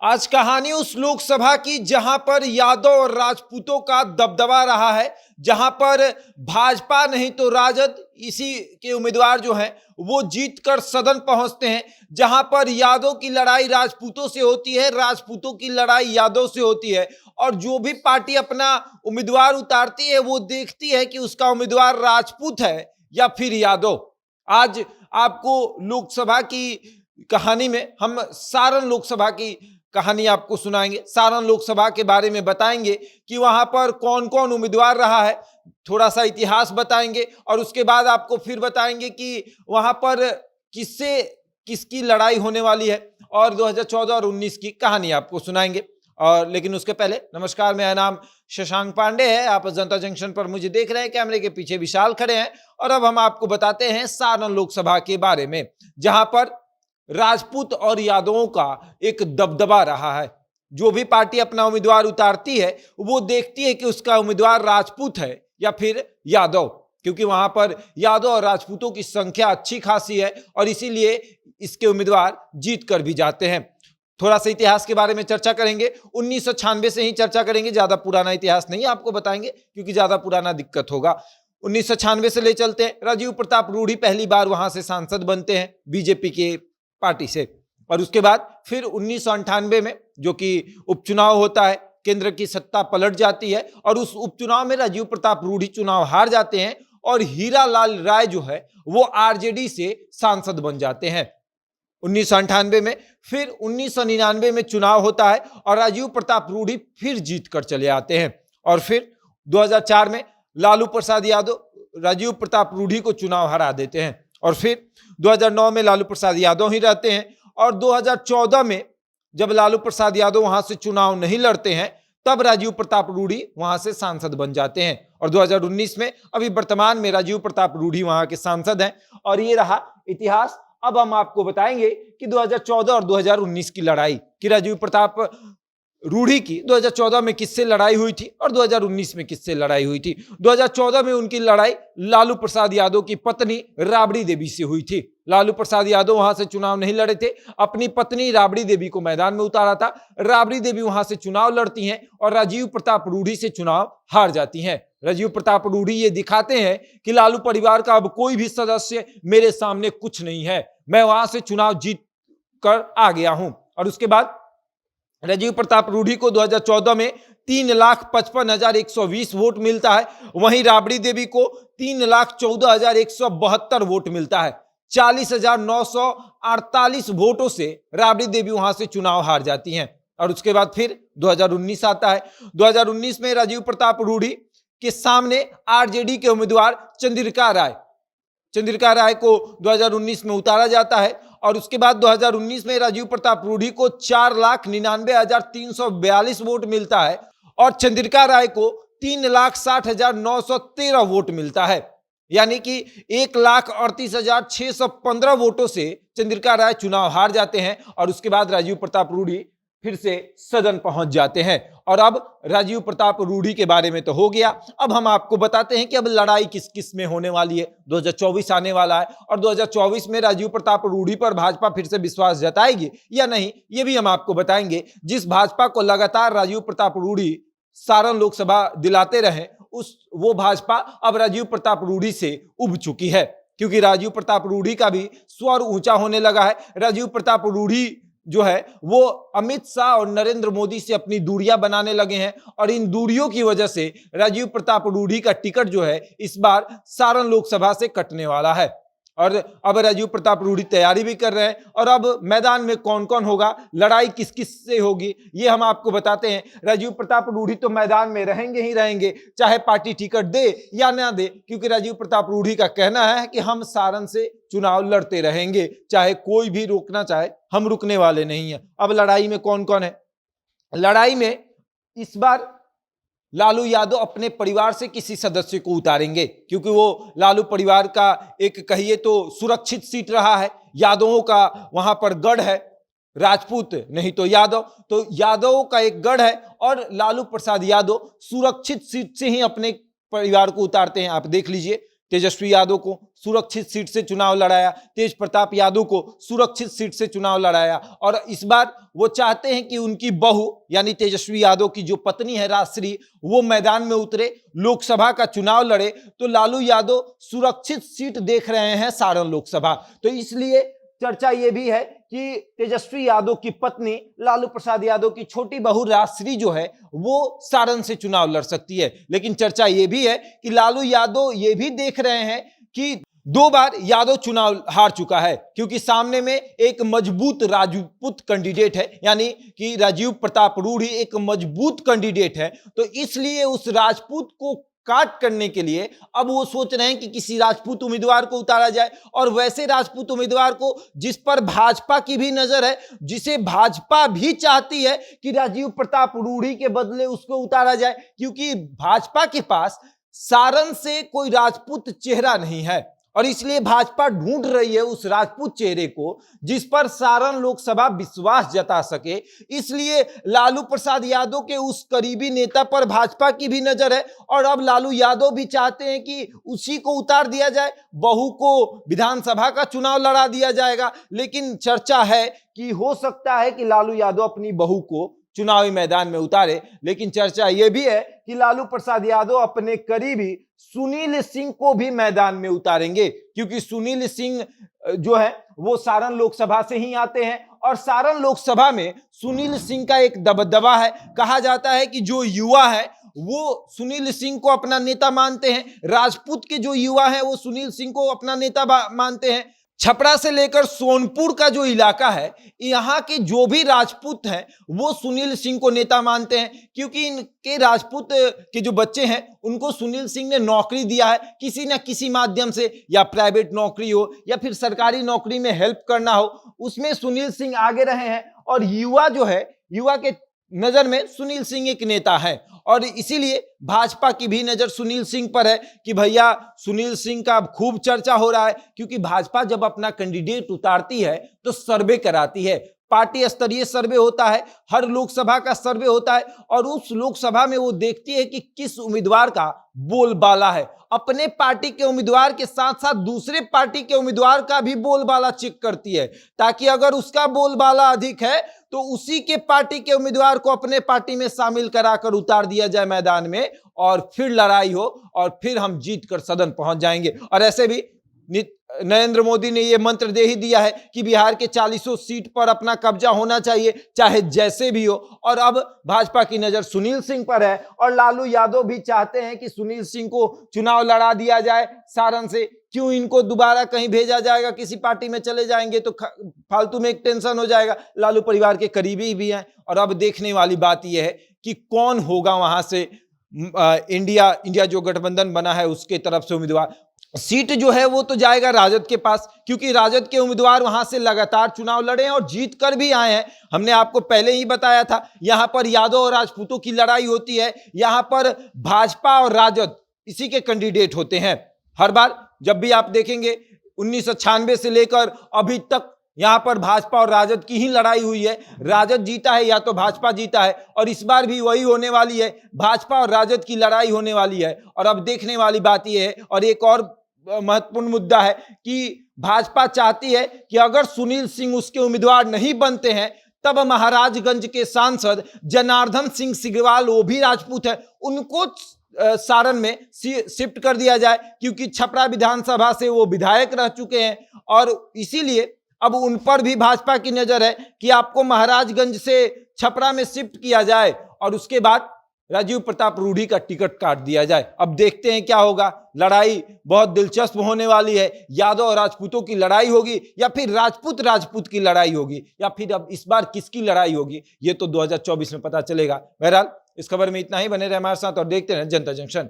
आज कहानी उस लोकसभा की जहां पर यादव और राजपूतों का दबदबा रहा है, जहां पर भाजपा नहीं तो राजद इसी के उम्मीदवार जो हैं वो जीतकर सदन पहुंचते हैं, जहां पर यादव की लड़ाई राजपूतों से होती है, राजपूतों की लड़ाई यादव से होती है। और जो भी पार्टी अपना उम्मीदवार उतारती है वो देखती है कि उसका उम्मीदवार राजपूत है या फिर यादव। आज आपको लोकसभा की कहानी में हम सारण लोकसभा की कहानी आपको सुनाएंगे, सारण लोकसभा के बारे में बताएंगे कि वहां पर कौन कौन उम्मीदवार रहा है, थोड़ा सा इतिहास बताएंगे और उसके बाद आपको फिर बताएंगे कि वहां पर किससे किसकी लड़ाई होने वाली है और 2014 और 19 की कहानी आपको सुनाएंगे। और लेकिन उसके पहले नमस्कार, मेरा नाम शशांक पांडे है, आप जनता जंक्शन पर मुझे देख रहे हैं, कैमरे के पीछे विशाल खड़े हैं और अब हम आपको बताते हैं सारण लोकसभा के बारे में, जहां पर राजपूत और यादवों का एक दबदबा रहा है। जो भी पार्टी अपना उम्मीदवार उतारती है वो देखती है कि उसका उम्मीदवार राजपूत है या फिर यादव, क्योंकि वहां पर यादव और राजपूतों की संख्या अच्छी खासी है और इसीलिए इसके उम्मीदवार जीत कर भी जाते हैं। थोड़ा सा इतिहास के बारे में चर्चा करेंगे, 1996 से ही चर्चा करेंगे, ज्यादा पुराना इतिहास नहीं आपको बताएंगे क्योंकि ज्यादा पुराना दिक्कत होगा। 1996 से ले चलते हैं। राजीव प्रताप रूढ़ी पहली बार वहां से सांसद बनते हैं बीजेपी के पार्टी से, और उसके बाद फिर 1998 में जो कि उपचुनाव होता है, केंद्र की सत्ता पलट जाती है और उस उपचुनाव में राजीव प्रताप रूढ़ी चुनाव हार जाते हैं और हीरा लाल राय जो है वो आरजेडी से सांसद बन जाते हैं 1998 में। फिर 1999 में चुनाव होता है और राजीव प्रताप रूढ़ी फिर जीत कर चले आते हैं और फिर 2004 में लालू प्रसाद यादव राजीव प्रताप रूढ़ी को चुनाव हरा देते हैं और फिर 2009 में लालू प्रसाद यादव ही रहते हैं और 2014 में जब लालू प्रसाद यादव वहां से चुनाव नहीं लड़ते हैं तब राजीव प्रताप रूढ़ी वहां से सांसद बन जाते हैं और 2019 में अभी वर्तमान में राजीव प्रताप रूढ़ी वहां के सांसद हैं। और ये रहा इतिहास। अब हम आपको बताएंगे कि 2014 और 2019 की लड़ाई, कि राजीव प्रताप रूढ़ी की 2014 में किससे लड़ाई हुई थी और 2019 में किससे लड़ाई हुई थी। 2014 में उनकी लड़ाई लालू प्रसाद यादव की पत्नी राबड़ी देवी से हुई थी। लालू प्रसाद यादव वहां से चुनाव नहीं लड़े थे, अपनी पत्नी राबड़ी देवी को मैदान में उतारा था। राबड़ी देवी वहां से चुनाव लड़ती हैं और राजीव प्रताप रूढ़ी से चुनाव हार जाती हैं। राजीव प्रताप रूढ़ी ये दिखाते हैं कि लालू परिवार का अब कोई भी सदस्य मेरे सामने कुछ नहीं है, मैं वहां से चुनाव जीत कर आ गया हूं। और उसके बाद राजीव प्रताप रूढ़ी को 2014 में 3,55,120 वोट मिलता है, वहीं राबड़ी देवी को 3,14,172 वोट मिलता है। 40,948 वोटों से राबड़ी देवी वहां से चुनाव हार जाती हैं। और उसके बाद फिर 2019 आता है। 2019 में राजीव प्रताप रूढ़ी के सामने आरजेडी के उम्मीदवार चंद्रिका राय को 2019 में उतारा जाता है और उसके बाद 2019 में राजीव प्रताप रूढ़ी को 4,99,342 वोट मिलता है और चंद्रिका राय को 3,60,913 वोट मिलता है, यानी कि 1,38,615 वोटों से चंद्रिका राय चुनाव हार जाते हैं और उसके बाद राजीव प्रताप रूढ़ी फिर से सदन पहुंच जाते हैं। और अब राजीव प्रताप रूढ़ी के बारे में तो हो गया, अब हम आपको बताते हैं कि अब लड़ाई किस किस में होने वाली है। 2024 आने वाला है और 2024 में राजीव प्रताप रूढ़ी पर भाजपा फिर से विश्वास जताएगी या नहीं, ये भी हम आपको बताएंगे। जिस भाजपा को लगातार राजीव प्रताप रूढ़ी सारण लोकसभा दिलाते रहे, वो भाजपा अब राजीव प्रताप रूढ़ी से उब चुकी है, क्योंकि राजीव प्रताप रूढ़ी का भी स्वर ऊंचा होने लगा है। राजीव प्रताप रूढ़ी जो है वो अमित शाह और नरेंद्र मोदी से अपनी दूरियां बनाने लगे हैं और इन दूरियों की वजह से राजीव प्रताप रूढ़ी का टिकट जो है इस बार सारण लोकसभा से कटने वाला है। और अब राजीव प्रताप रूढ़ी तैयारी भी कर रहे हैं और अब मैदान में कौन कौन होगा, लड़ाई किस किस से होगी, ये हम आपको बताते हैं। राजीव प्रताप रूढ़ी तो मैदान में रहेंगे ही रहेंगे, चाहे पार्टी टिकट दे या ना दे, क्योंकि राजीव प्रताप रूढ़ी का कहना है कि हम सारण से चुनाव लड़ते रहेंगे, चाहे कोई भी रोकना चाहे, हम रुकने वाले नहीं हैं। अब लड़ाई में कौन कौन है, लड़ाई में इस बार लालू यादव अपने परिवार से किसी सदस्य को उतारेंगे, क्योंकि वो लालू परिवार का एक कहिए तो सुरक्षित सीट रहा है। यादवों का वहां पर गढ़ है, राजपूत नहीं तो यादवों का एक गढ़ है और लालू प्रसाद यादव सुरक्षित सीट से ही अपने परिवार को उतारते हैं। आप देख लीजिए तेजस्वी यादव को सुरक्षित सीट से चुनाव लड़ाया, तेज प्रताप यादव को सुरक्षित सीट से चुनाव लड़ाया, और इस बार वो चाहते हैं कि उनकी बहू यानी तेजस्वी यादव की जो पत्नी है राजश्री, वो मैदान में उतरे, लोकसभा का चुनाव लड़े। तो लालू यादव सुरक्षित सीट देख रहे हैं सारण लोकसभा। तो इसलिए चर्चा ये भी है कि तेजस्वी यादव की पत्नी लालू प्रसाद यादव की छोटी बहू राजश्री जो है वो सारण से चुनाव लड़ सकती है। लेकिन चर्चा ये भी है कि लालू यादव ये भी देख रहे हैं कि 2 बार यादव चुनाव हार चुका है, क्योंकि सामने में एक मजबूत राजपूत कैंडिडेट है, यानी कि राजीव प्रताप रूढ़ी एक मजबूत कैंडिडेट है। तो इसलिए उस राजपूत को काट करने के लिए अब वो सोच रहे हैं कि किसी राजपूत उम्मीदवार को उतारा जाए, और वैसे राजपूत उम्मीदवार को जिस पर भाजपा की भी नजर है, जिसे भाजपा भी चाहती है कि राजीव प्रताप रूढ़ी के बदले उसको उतारा जाए, क्योंकि भाजपा के पास सारण से कोई राजपूत चेहरा नहीं है, और इसलिए भाजपा ढूंढ रही है उस राजपूत चेहरे को जिस पर सारण लोकसभा विश्वास जता सके। इसलिए लालू प्रसाद यादव के उस करीबी नेता पर भाजपा की भी नजर है, और अब लालू यादव भी चाहते हैं कि उसी को उतार दिया जाए, बहू को विधानसभा का चुनाव लड़ा दिया जाएगा। लेकिन चर्चा है कि हो सकता है कि लालू यादव अपनी बहू को चुनावी मैदान में उतारे। लेकिन चर्चा यह भी है कि लालू प्रसाद यादव अपने करीबी सुनील सिंह को भी मैदान में उतारेंगे, क्योंकि सुनील सिंह जो है वो सारण लोकसभा से ही आते हैं, और सारण लोकसभा में सुनील सिंह का एक दबदबा है। कहा जाता है कि जो युवा है वो सुनील सिंह को अपना नेता मानते हैं, राजपूत के जो युवा हैं वो सुनील सिंह को अपना नेता मानते हैं। छपरा से लेकर सोनपुर का जो इलाका है, यहाँ के जो भी राजपूत हैं वो सुनील सिंह को नेता मानते हैं, क्योंकि इनके राजपूत के जो बच्चे हैं उनको सुनील सिंह ने नौकरी दिया है किसी न किसी माध्यम से, या प्राइवेट नौकरी हो या फिर सरकारी नौकरी में हेल्प करना हो, उसमें सुनील सिंह आगे रहे हैं। और युवा जो है, युवा के नजर में सुनील सिंह एक नेता है, और इसीलिए भाजपा की भी नजर सुनील सिंह पर है कि भैया सुनील सिंह का खूब चर्चा हो रहा है, क्योंकि भाजपा जब अपना कैंडिडेट उतारती है तो सर्वे कराती है, पार्टी स्तरीय सर्वे होता है, हर लोकसभा का सर्वे होता है, और उस लोकसभा में वो देखती है कि किस उम्मीदवार का बोलबाला है। अपने पार्टी के उम्मीदवार के साथ साथ दूसरे पार्टी के उम्मीदवार का भी बोलबाला चेक करती है, ताकि अगर उसका बोलबाला अधिक है तो उसी के पार्टी के उम्मीदवार को अपने पार्टी में शामिल कराकर उतार दिया जाए मैदान में, और फिर लड़ाई हो, और फिर हम जीत कर सदन पहुंच जाएंगे। और ऐसे भी नरेंद्र मोदी ने यह मंत्र दे ही दिया है कि बिहार के 40 सीट पर अपना कब्जा होना चाहिए, चाहे जैसे भी हो। और अब भाजपा की नजर सुनील सिंह पर है, और लालू यादव भी चाहते हैं कि सुनील सिंह को चुनाव लड़ा दिया जाए सारण से। क्यों इनको दोबारा कहीं भेजा जाएगा, किसी पार्टी में चले जाएंगे तो फालतू में एक टेंशन हो जाएगा। लालू परिवार के करीबी भी हैं, और अब देखने वाली बात यह है कि कौन होगा वहां से इंडिया जो गठबंधन बना है उसके तरफ से उम्मीदवार। सीट जो है वो तो जाएगा राजद के पास, क्योंकि राजद के उम्मीदवार वहां से लगातार चुनाव लड़े हैं और जीत कर भी आए हैं। हमने आपको पहले ही बताया था, यहां पर यादव और राजपूतों की लड़ाई होती है, यहां पर भाजपा और राजद इसी के कैंडिडेट होते हैं। हर बार जब भी आप देखेंगे 1996 से लेकर अभी तक यहां पर भाजपा और राजद की ही लड़ाई हुई है, राजद जीता है या तो भाजपा जीता है, और इस बार भी वही होने वाली है, भाजपा और राजद की लड़ाई होने वाली है। और अब देखने वाली बात यह है, और एक और महत्वपूर्ण मुद्दा है कि भाजपा चाहती है कि अगर सुनील सिंह उसके उम्मीदवार नहीं बनते हैं तब महाराजगंज के सांसद जनार्दन सिंह सिग्रीवाल, वो भी राजपूत है, उनको सारण में शिफ्ट कर दिया जाए, क्योंकि छपरा विधानसभा से वो विधायक रह चुके हैं, और इसीलिए अब उन पर भी भाजपा की नजर है कि आपको महाराजगंज से छपरा में शिफ्ट किया जाए, और उसके बाद राजीव प्रताप रूढ़ी का टिकट काट दिया जाए। अब देखते हैं क्या होगा, लड़ाई बहुत दिलचस्प होने वाली है। यादव और राजपूतों की लड़ाई होगी, या फिर राजपूत की लड़ाई होगी, या फिर अब इस बार किसकी लड़ाई होगी, ये तो 2024 में पता चलेगा। बहरहाल इस खबर में इतना ही, बने रहे हमारे साथ और देखते रहें जनता जंक्शन।